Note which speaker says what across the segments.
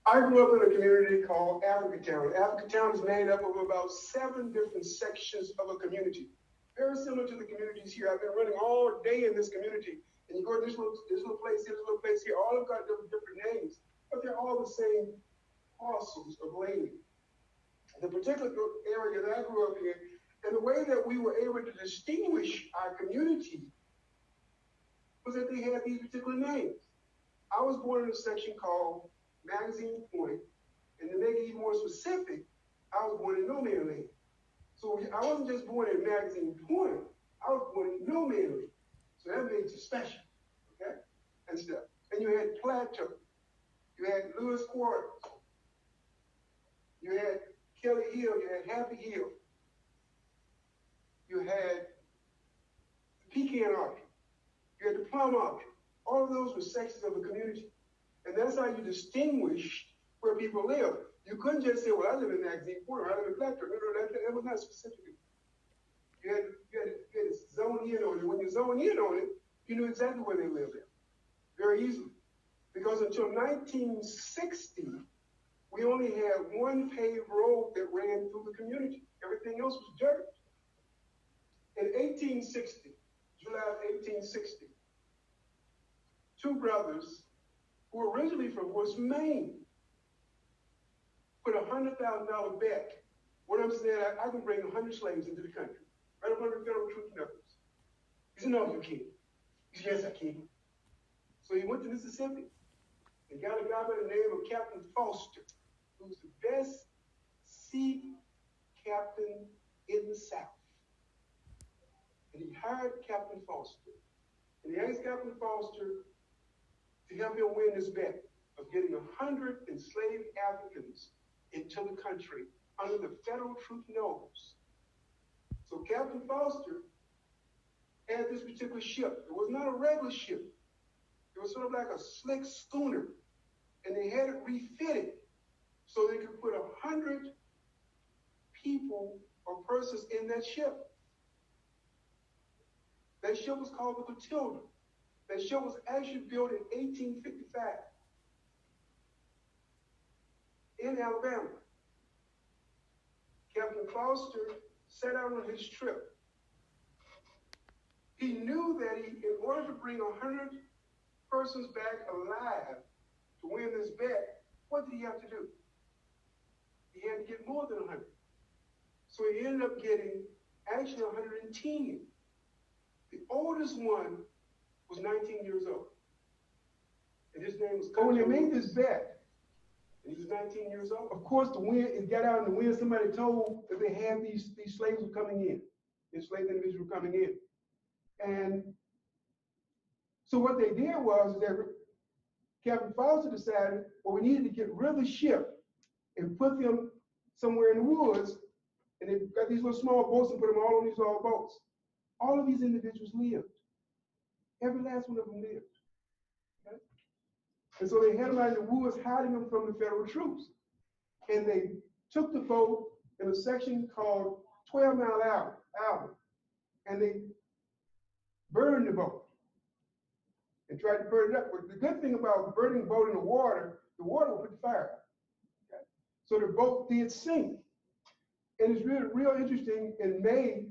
Speaker 1: I grew up in a community called Africatown. Africatown is made up of about 7 different sections of a community. Very similar to the communities here. I've been running all day in this community. And you go to this little place here, this little place here. All have got different names, but they're all the same parcels of land. The particular area that I grew up in, and the way that we were able to distinguish our community was that they had these particular names. I was born in a section called Magazine Point, and to make it even more specific, I was born in No Man Land. So I wasn't just born in Magazine Point, I was born in No Man Land. So that made you special, okay? And stuff. And you had Plateau, you had Lewis Quarters, you had Kelly Hill, you had Happy Hill, you had the Pecan Orchard, you had the Plum Orchard. All of those were sections of the community. And that's how you distinguished where people live. You couldn't just say, well, I live in Magazine Point, or I live in Plateau. No, that was not specific. You had to zone in on it. When you zone in on it, you knew exactly where they lived at, very easily. Because until 1960, we only had one paved road that ran through the community. Everything else was dirt. In 1860, July of 1860, 2 brothers who were originally from West Maine put a $100,000 bet. One of them said, I can bring 100 slaves into the country, right up under federal truth numbers. He said, no, you can't. He said, yes, I can. So he went to Mississippi and got a guy by the name of Captain Foster, who was the best sea captain in the South. And he hired Captain Foster. And he asked Captain Foster to help him win this bet of getting 100 enslaved Africans into the country under the federal truth nose. So Captain Foster had this particular ship. It was not a regular ship. It was sort of like a slick schooner. And they had it refitted so they could put 100 people or persons in that ship. That ship was called the Clothilda. That ship was actually built in 1855 in Alabama. Captain Foster set out on his trip. He knew that in order to bring 100 persons back alive to win this bet, what did he have to do? He had to get more than 100. So he ended up getting actually 110. The oldest one was 19 years old. And his name was When they made this bet, and he was 19 years old, of course, it got out in the wind. Somebody told that they had these slaves were coming in. Enslaved individuals were coming in. And so what they did was that Captain Foster decided, well, we needed to get rid of the ship and put them somewhere in the woods. And they got these little small boats and put them all on these old boats. All of these individuals lived. Every last one of them lived. Okay? And so they had them out in the woods, hiding them from the federal troops. And they took the boat in a section called 12 Mile Island, and they burned the boat and tried to burn it up. But the good thing about burning a boat in the water will put the fire out. Okay? So the boat did sink. And it's really real interesting. In May,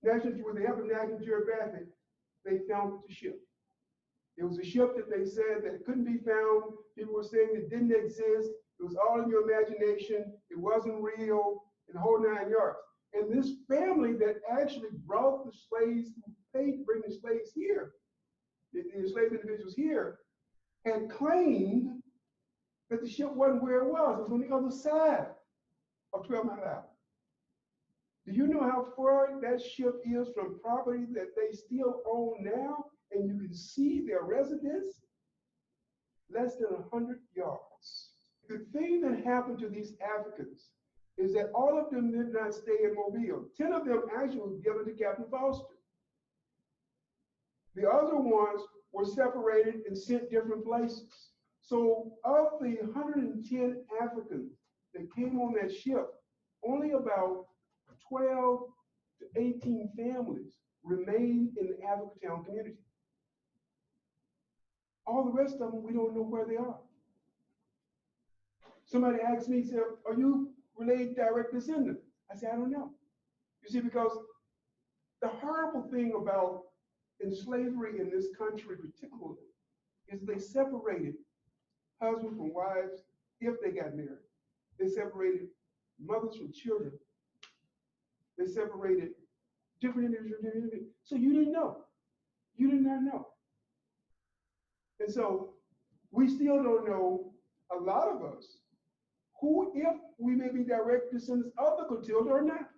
Speaker 1: with the help of National Geographic, they found the ship. It was a ship that they said that it couldn't be found. People were saying it didn't exist. It was all in your imagination. It wasn't real, and the whole 9 yards. And this family that actually brought the slaves, who paid to bring the slaves here, the enslaved individuals here, had claimed that the ship wasn't where it was. It was on the other side of 12 Mile Island. Do you know how far that ship is from property that they still own now? And you can see their residence? Less than 100 yards. The thing that happened to these Africans is that all of them did not stay in Mobile. 10 of them actually were given to Captain Foster. The other ones were separated and sent different places. So of the 110 Africans that came on that ship, only about 12 to 18 families remained in the Africatown community. All the rest of them, we don't know where they are. Somebody asked me, said, are you related direct descendant? I said, I don't know. You see, because the horrible thing about in slavery in this country particularly is they separated husbands from wives if they got married. They separated mothers from children. They separated different individuals. So you didn't know. You did not know. And so we still don't know, a lot of us, who, if we may be direct descendants of the Clothilda or not,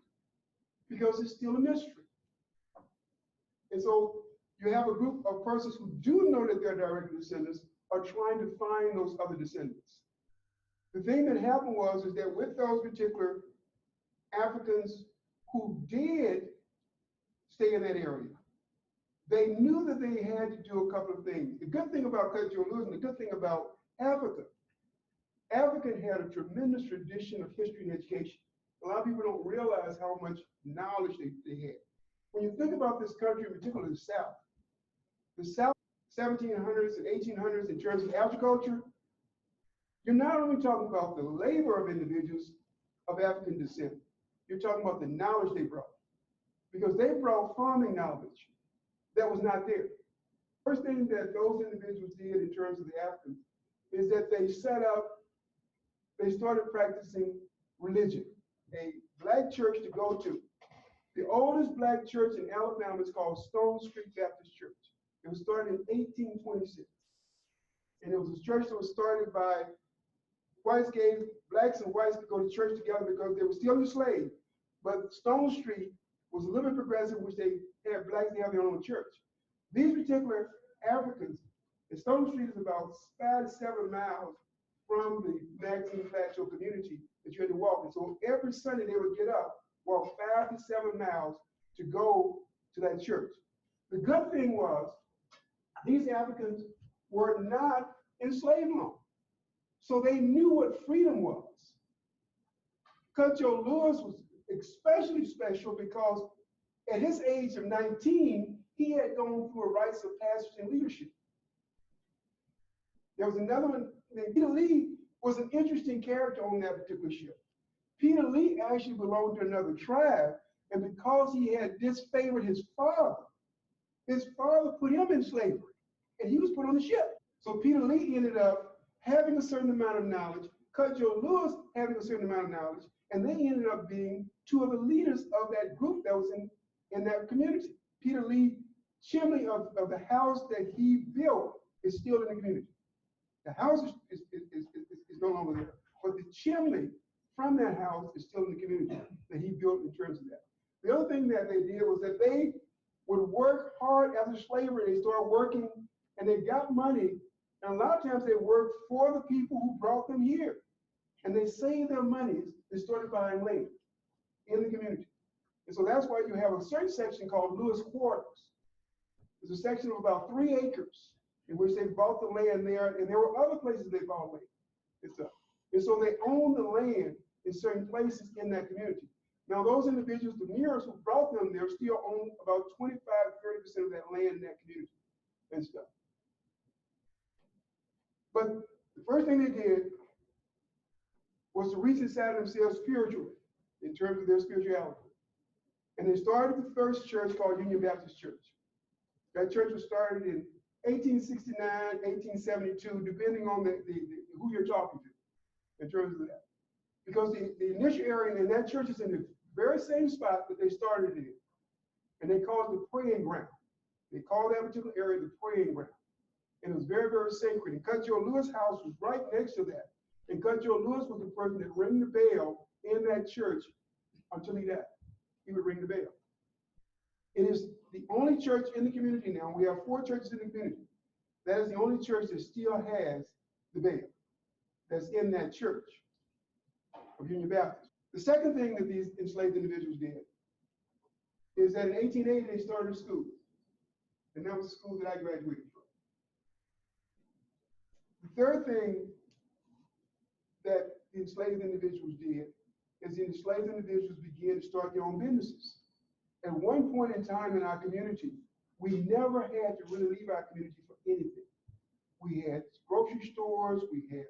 Speaker 1: because it's still a mystery. And so you have a group of persons who do know that they're direct descendants are trying to find those other descendants. The thing that happened is that with those particular Africans who did stay in that area, they knew that they had to do a couple of things. The good thing about Clothilda and the good thing about Africa had a tremendous tradition of history and education. A lot of people don't realize how much knowledge they had. When you think about this country, in particular the South, 1700s and 1800s in terms of agriculture, you're not only talking about the labor of individuals of African descent, you're talking about the knowledge they brought. Because they brought farming knowledge that was not there. First thing that those individuals did in terms of the Africans is that they started practicing religion. A black church to go to. The oldest black church in Alabama is called Stone Street Baptist Church. It was started in 1826. And it was a church that was started by blacks and whites to go to church together because they were still enslaved. But Stone Street was a little bit progressive, which they had blacks, they have their own church. These particular Africans, and Stone Street is about 5 to 7 miles from the Maxine Plateau community that you had to walk. And so every Sunday they would get up, walk 5 to 7 miles to go to that church. The good thing was these Africans were not enslaved long. So they knew what freedom was. Cutjo Lewis was especially special because at his age of 19, he had gone through a rites of passage in leadership. There was another one named Peter Lee was an interesting character on that particular ship. Peter Lee actually belonged to another tribe, and because he had disfavored his father put him in slavery, and he was put on the ship. So Peter Lee ended up having a certain amount of knowledge, Cutjo Lewis having a certain amount of knowledge, and they ended up being two of the leaders of that group that was in that community. Peter Lee, chimney of the house that he built is still in the community. The house is no longer there, but the chimney from that house is still in the community that he built in terms of that. The other thing that they did was that they would work hard after slavery. They started working and they got money. And a lot of times they worked for the people who brought them here. And they saved their monies. They started buying land in the community. And so that's why you have a certain section called Lewis Quarters. There's a section of about 3 acres in which they bought the land there. And there were other places they bought land and stuff. And so they owned the land in certain places in that community. Now, those individuals, the Nears who brought them there, still own about 25, 30% of that land in that community and stuff. But the first thing they did was to reach inside themselves spiritually in terms of their spirituality. And they started the first church called Union Baptist Church. That church was started in 1869, 1872, depending on who you're talking to in terms of that. Because the initial area in that church is in the very same spot that they started in. And they called it the praying ground. They called that particular area the praying ground. And it was very, very sacred. And Cutjo Lewis' house was right next to that. And Cutjo Lewis was the person that rang the bell in that church until he died. He would ring the bell. It is the only church in the community now. We have 4 churches in the community. That is the only church that still has the bell that's in that church of Union Baptist. The second thing that these enslaved individuals did is that in 1880 they started a school. And that was the school that I graduated from. The third thing that the enslaved individuals did is the enslaved individuals began to start their own businesses. At one point in time in our community, we never had to really leave our community for anything. We had grocery stores, we had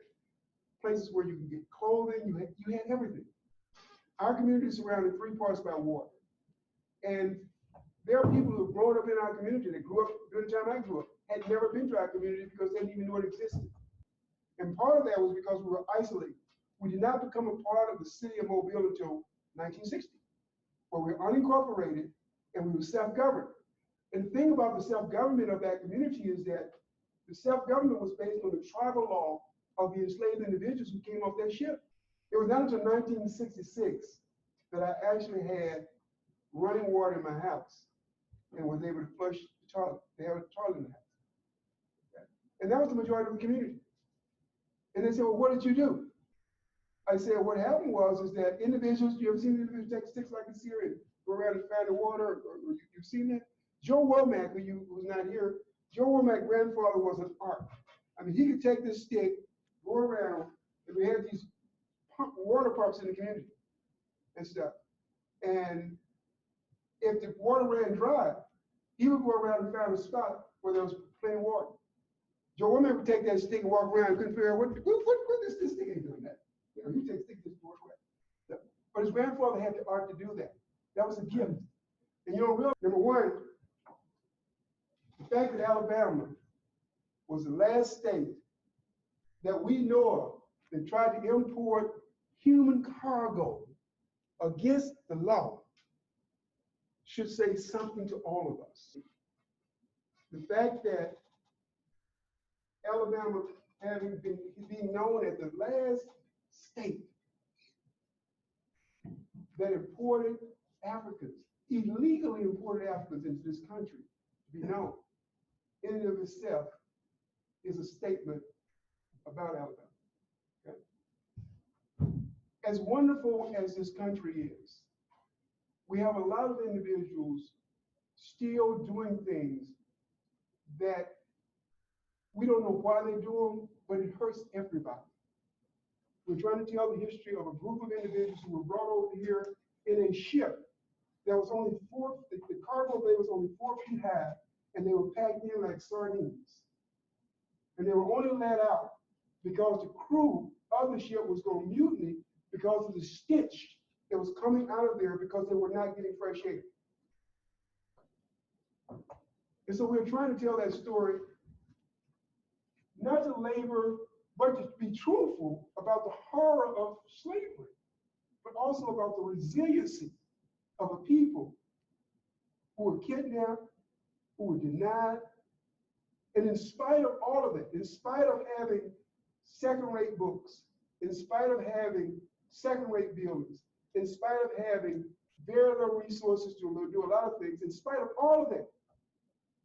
Speaker 1: places where you can get clothing, you had everything. Our community is surrounded 3 parts by water. And there are people who have grown up in our community that grew up during the time I grew up, had never been to our community because they didn't even know it existed. And part of that was because we were isolated. We did not become a part of the city of Mobile until 1960, where we were unincorporated and we were self-governed. And the thing about the self-government of that community is that the self-government was based on the tribal law of the enslaved individuals who came off that ship. It was not until 1966 that I actually had running water in my house and was able to flush the toilet. They had a toilet in the house. Okay. And that was the majority of the community. And they said, well, what did you do? I said, what happened is that individuals, you ever seen individuals take sticks like this here and go around and find the water, or you've seen that? Joe Womack, who's not here, Joe Womack's grandfather was an ark. I mean, he could take this stick, go around, and we had these water pumps in the community and stuff. And if the water ran dry, he would go around and find a spot where there was plenty of water. Joe Womack would take that stick and walk around and couldn't figure out what this stick ain't doing that. You know, he takes stick just go away. So, but his grandfather had the art to do that. That was a gift. And you know, number one, the fact that Alabama was the last state that we know of that tried to import human cargo against the law should say something to all of us. The fact that Alabama being known as the last state that imported Africans, illegally imported Africans into this country, to be known in and of itself is a statement about Alabama. Okay? As wonderful as this country is, we have a lot of individuals still doing things that we don't know why they do them, but it hurts everybody. We're trying to tell the history of a group of individuals who were brought over here in a ship that was only the cargo bay was only 4 feet high, and they were packed in like sardines. And they were only let out because the crew of the ship was going to mutiny because of the stench that was coming out of there because they were not getting fresh air. And so we're trying to tell that story, not to labor, but to be truthful about the horror of slavery, but also about the resiliency of a people who were kidnapped, who were denied, and in spite of all of it, in spite of having second-rate books, in spite of having second-rate buildings, in spite of having very little resources to do a lot of things, in spite of all of that,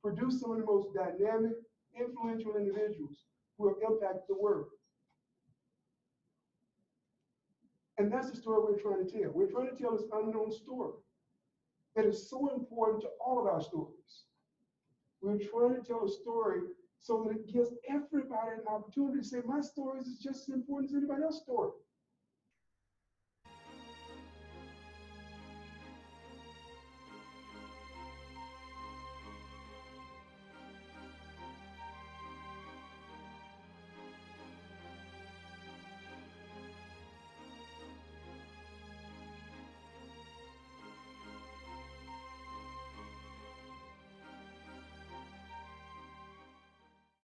Speaker 1: produced some of the most dynamic, influential individuals who have impacted the world. And that's the story we're trying to tell. We're trying to tell this unknown story that is so important to all of our stories. We're trying to tell a story so that it gives everybody an opportunity to say, my story is just as important as anybody else's story.